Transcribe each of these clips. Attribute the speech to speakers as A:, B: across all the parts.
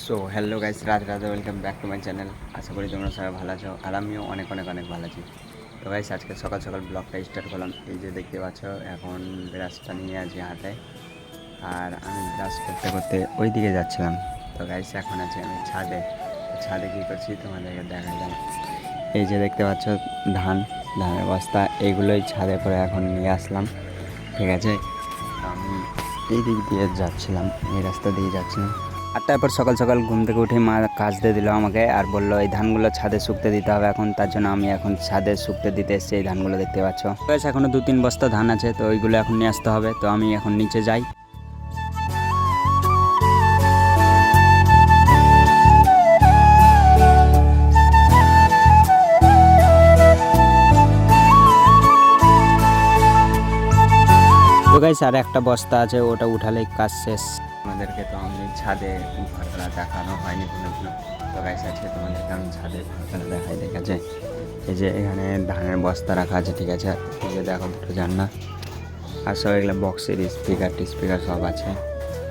A: So hello guys, Radhe Radhe, welcome back to my channel. আশা করি তোমরা সবাই ভালো আছো আর আমিও অনেক অনেক অনেক ভালো আছি। তো গাইস, আজকে সকাল সকাল ব্লগটা স্টার্ট করলাম। এই যে দেখতে পাচ্ছ, এখন ব্রাশটা নিয়ে আছি হাতে, আর আমি ব্রাশ করতে করতে ওই দিকে যাচ্ছিলাম। তো গাইস, এখন আছি আমি ছাদে। ছাদে কী করছি তোমাদেরকে দেখালাম। এই যে দেখতে পাচ্ছ ধানের বস্তা, এইগুলোই ছাদে করে এখন নিয়ে আসলাম। ঠিক আছে, আমি এই দিক দিয়ে যাচ্ছিলাম, এই রাস্তা দিয়ে যাচ্ছিলাম। আর তারপর সকাল সকাল ঘুম থেকে উঠে মা কাজ দিয়ে দিল আমাকে, আর বললো এই ধানগুলো ছাদে শুকতে দিতে হবে এখন। তার জন্য আমি এখন ছাদে শুকতে দিতে এসেছি এই ধানগুলো, দেখতে পাচ্ছ। বেশ এখনও 2-3 বস্তা ধান আছে, তো ওইগুলো এখন নিয়ে আসতে হবে। তো আমি এখন নিচে যাই। তো গাইস, আর একটা বস্তা আছে, ওটা উঠালেই কাজ শেষ। তোমাদেরকে তো আমি ছাদে ঘরগুলা দেখানো হয়নি কোনোদিনও। তো গাইস, আজকে তোমাদেরকে আমি ছাদে ঘরগুলা দেখাই। ঠিক আছে, এই যে এখানে ধানের বস্তা রাখা আছে। ঠিক আছে, এই যে দেখো দুটো জানলা, আর সব এগুলো বক্সের স্পিকার সব আছে।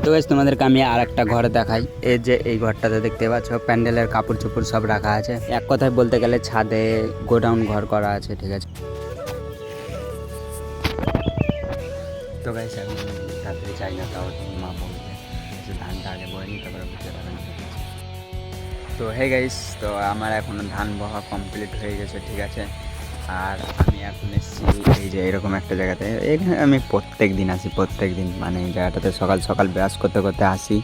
A: তো গাইস, তোমাদেরকে আমি আর একটা ঘর দেখাই। এই যে এই ঘরটাতে দেখতে পাচ্ছ প্যান্ডেলের কাপড় চোপড় সব রাখা আছে। এক কথায় বলতে গেলে ছাদে গোডাউন ঘর করা আছে। ঠিক আছে, তো গাইস এখন তাড়াতাড়ি চাই না, তাও মা বলবে যে ধানটা আগে বয়ে নি, তারপরে বুঝতে পারবেন। তো হে গাইস, তো আমার এখন ধান বহা কমপ্লিট হয়ে গেছে। ঠিক আছে, আর আমি এখন এসেছি এই যে এরকম একটা জায়গাতে। এখানে আমি প্রত্যেক দিন আসি, প্রত্যেক দিন, মানে এই জায়গাটাতে সকাল সকাল ব্রাশ করতে করতে আসি।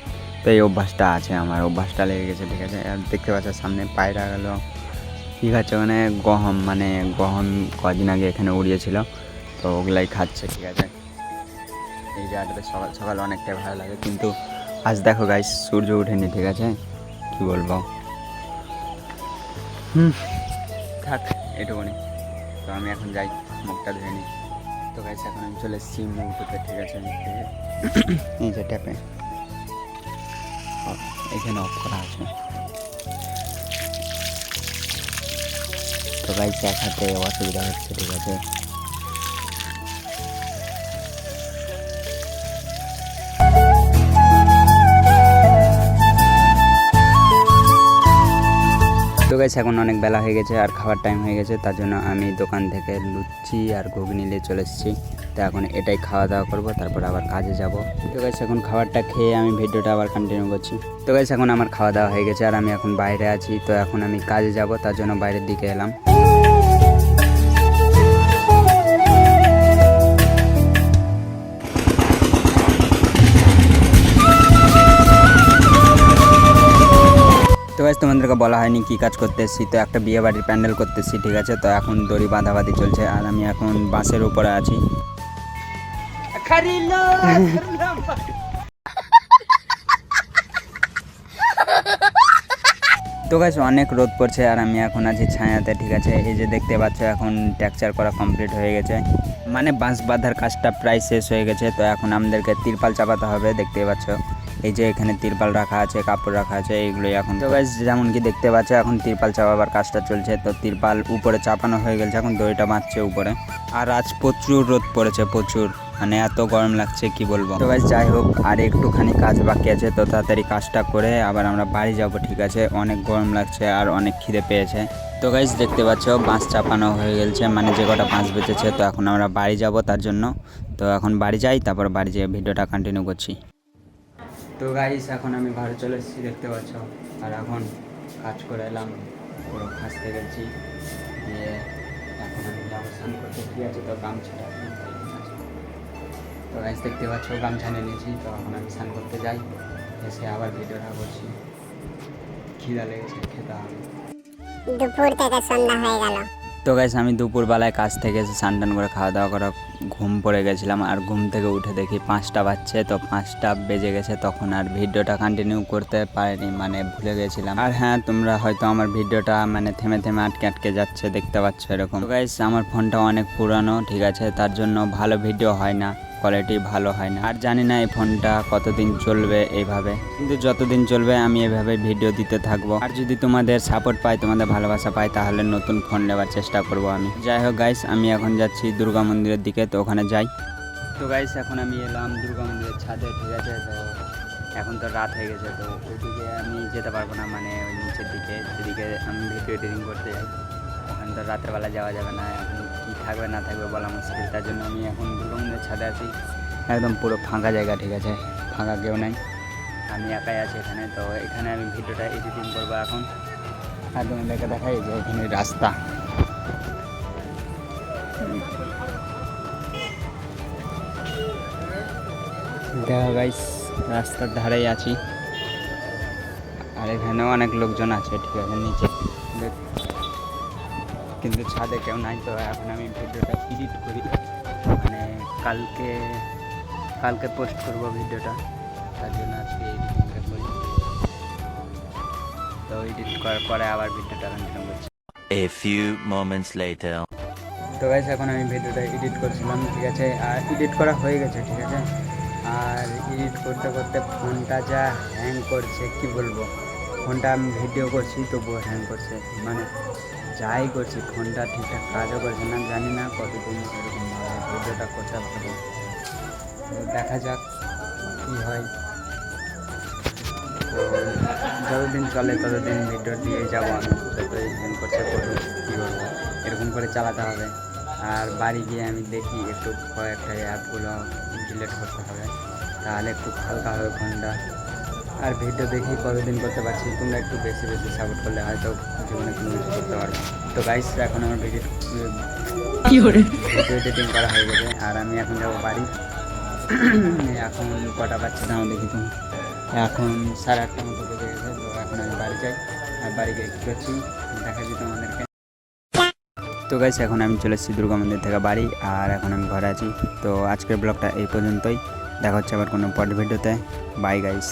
A: তো এই অভ্যাসটা আছে আমার, অভ্যাসটা লেগে গেছে। ঠিক আছে, আর দেখতে পাচ্ছ সামনে পায়রা গেল কী খাচ্ছে, মানে গহম, মানে গহম কদিন আগে এখানে উড়িয়েছিল, তো ওগুলাই খাচ্ছে। ঠিক আছে, এই জায়গাটাতে সকাল সকাল অনেকটাই ভালো লাগে। কিন্তু আজ দেখো গাইস, সূর্য ওঠেনি। ঠিক আছে, কি বলবো, থাক এটুকুনি। তো আমি এখন যাই, মুখটা ধুয়ে নিই। তো গাইস, এখন আমি চলে এসেছি মুখ ধুতে। ঠিক আছে, এই যে ট্যাপে এখানে অফ করা আছে। তো গাইস, এক হাতে অসুবিধা হচ্ছে। ঠিক আছে, তো গাইস, এখন অনেক বেলা হয়ে গেছে আর খাবার টাইম হয়ে গেছে। তার জন্য আমি দোকান থেকে লুচি আর ঘুগনি নিয়ে চলে এসেছি। তো এখন এটাই খাওয়া দাওয়া করবো, তারপর আবার কাজে যাব। তো গাইস, এখন খাবারটা খেয়ে আমি ভিডিওটা আবার কন্টিনিউ করছি। তো গাইস, এখন আমার খাওয়া দাওয়া হয়ে গেছে আর আমি এখন বাইরে আছি। তো এখন আমি কাজে যাব, তার জন্য বাইরের দিকে এলাম। তো গাইস, তোমাদেরকে বলা হয়নি কি কাজ করতে এসেছি। তো একটা বিয়ে বাড়ির প্যান্ডেল করতে এসেছি। ঠিক আছে, তো এখন দড়ি বাঁধাবাঁধি চলছে আর আমি এখন বাসের উপরে আছি। তো গাইস, অনেক রোদ পড়ছে আর আমি এখন আছি ছায়াতে। ঠিক আছে, এই যে দেখতে পাচ্ছ এখন টেক্সচার করা কমপ্লিট হয়ে গেছে, মানে বাঁশ বাঁধার কাজটা প্রায় শেষ হয়ে গেছে। তো এখন আমাদেরকে তিরপাল চাপাতে হবে। দেখতে পাচ্ছ এই যে এখানে তিরপাল রাখা আছে, কাপড় রাখা আছে, এইগুলোই এখন। তো গাইস, যেমন কি দেখতে পাচ্ছ এখন তিরপাল চাপাবার কাজটা চলছে। তো তিরপাল উপরে চাপানো হয়ে গেছে, এখন দড়িটা বাঁধছে উপরে। আর আজ প্রচুর রোদ পড়েছে, প্রচুর, মানে এত গরম লাগছে কি বলবো। তো গাইস, যাই হোক, আর একটুখানি কাজ বাকি আছে, তো তাড়াতাড়ি কাজটা করে আবার আমরা বাড়ি যাব। ঠিক আছে, অনেক গরম লাগছে আর অনেক খিদে পেয়েছে। তো গাইস, দেখতে পাচ্ছ বাঁশ চাপানো হয়ে গেছে, মানে যে কটা বাঁশ বেঁচেছে। তো এখন আমরা বাড়ি যাব তার জন্য। তো এখন বাড়ি যাই, তারপর বাড়ি যেয়ে ভিডিওটা কন্টিনিউ করছি। তো গাইস, এখন আমি ঘরে চলে এসেছি, দেখতে পাচ্ছ। আর এখন কাজ করে এলাম, পুরো খাসতে গেছি, দিয়ে এখন আমি যাবো স্নান করতে। ঠিক আছে, তো গামছাটা, তো গাইস দেখতে পাচ্ছ গামছা নিয়ে নিয়েছি। তো এখন আমি স্নান করতে যাই, এসে আবার ভিডিওটা করছি। খিদা লেগেছে, খেতে হবে।
B: দুপুর থেকে সন্ধ্যা হয়ে গেল।
A: তো গাইস, আমি দুপুরবেলায় কাজ থেকে এসে স্নান টান করে খাওয়া দাওয়া করে ঘুম পড়ে গেছিলাম। আর ঘুম থেকে উঠে দেখি 5টা বাজছে। তো 5টা বেজে গেছে, তখন আর ভিডিওটা কন্টিনিউ করতে পারিনি, মানে ভুলে গেছিলাম। আর হ্যাঁ, তোমরা হয়তো আমার ভিডিওটা মানে থেমে থেমে আটকে আটকে যাচ্ছে, দেখতে পাচ্ছ এরকম। তো গাইস, আমার ফোনটা অনেক পুরানো। ঠিক আছে, তার জন্য ভালো ভিডিও হয় না, কোয়ালিটি ভালো হয় না। আর জানি না এই ফোনটা কতদিন চলবে এইভাবে, কিন্তু যতদিন চলবে আমি এভাবে ভিডিও দিতে থাকবো। আর যদি তোমাদের সাপোর্ট পাই, তোমাদের ভালোবাসা পাই, তাহলে নতুন ফোন নেওয়ার চেষ্টা করব আমি। যাই হোক গাইস, আমি এখন যাচ্ছি দুর্গা মন্দিরের দিকে, তো ওখানে যাই। তো গাইস, এখন আমি এলাম দুর্গা মন্দিরের ছাদে। ঠিক আছে, তো এখন তো রাত হয়ে গেছে, তো ওইদিকে আমি যেতে পারবো না, মানে ওই নিচের দিকে যেদিকে আমি ভিডিও এডিটিং করতে যাই ওখানে তো রাতের বেলা যাওয়া যাবে না। এখন কী থাকবে না থাকবে বলা মুশকিল, তার জন্য আমি এখন দুর্গামন্দির ছাদে আছি, একদম পুরো ফাঁকা জায়গা, ঠিক আছে, ফাঁকা কেউ নাই, আমি একাই আছি এখানে। তো এখানে আমি ভিডিওটা এডিটিং করবো এখন। আর তোমাদেরকে দেখাই যে এখানে রাস্তা, দেখো গাইস রাস্তার ধারেই আছি, আর এখানেও অনেক লোকজন আছে, ঠিক আছে, নিচে কিন্তু ছাদে কেউ নাই। তো এখন আমি ভিডিওটা এডিট করি, মানে কালকে কালকে পোস্ট করব ভিডিওটা, তার জন্য আজকে এডিটিংটা করি। তো এডিট করার পরে আবার ভিডিওটা কন্টিনিউ করছি।
C: A few moments later.
A: তো গাইস এখন আমি ভিডিওটা এডিট করছিলাম, ঠিক আছে, আর এডিট করা হয়ে গেছে, ঠিক আছে। আর এডিট করতে করতে ফোনটা যা হ্যাং করছে কি বলবো, ফোনটা আমি ভিডিও করছি তবুও হ্যাং করছে, মানে যাই করছি ফোনটা ঠিকঠাক কাজও করছে না। জানি না কতদিন এরকম ভিডিওটা করতে পারবো, তো দেখা যাক কী হয়। তো যতদিন চলে ততদিন ভিডিও দিয়ে যাবো আমি, যতই হ্যাং করছে করুক, কী বলবো, এরকম করে চালাতে হবে। আর বাড়ি গিয়ে আমি দেখি একটু কয়েকটা অ্যাপগুলো ডিলিট করতে হবে, তাহলে একটু হালকা হবে ফোনটা। আর ভিডিও দেখি কতদিন করতে পারছি, তোমরা একটু বেশি বেশি সাপোর্ট করলে হয়তো জীবনে কোনো কিছু করতে পারবো। তো গাইস এখন আমার ভিডিও এডিটিং করা হয়ে গেছে, আর আমি এখন যাবো বাড়ি। এখন কটা পাচ্ছি না দেখি তুমি, এখন 8:30 মতো বেজে গেছে। তো এখন আমি বাড়ি যাই, আর বাড়ি গিয়ে কী করছি দেখাচ্ছি তোমাদেরকে। তো গাইস এখন আমি চলে এসেছি দুর্গা মন্দির থেকে বাড়ি, আর এখন আমি ঘরে আছি। তো আজকের ব্লগটা এই পর্যন্তই, দেখা হচ্ছে আবার কোনো পরের ভিডিওতে। Bye guys.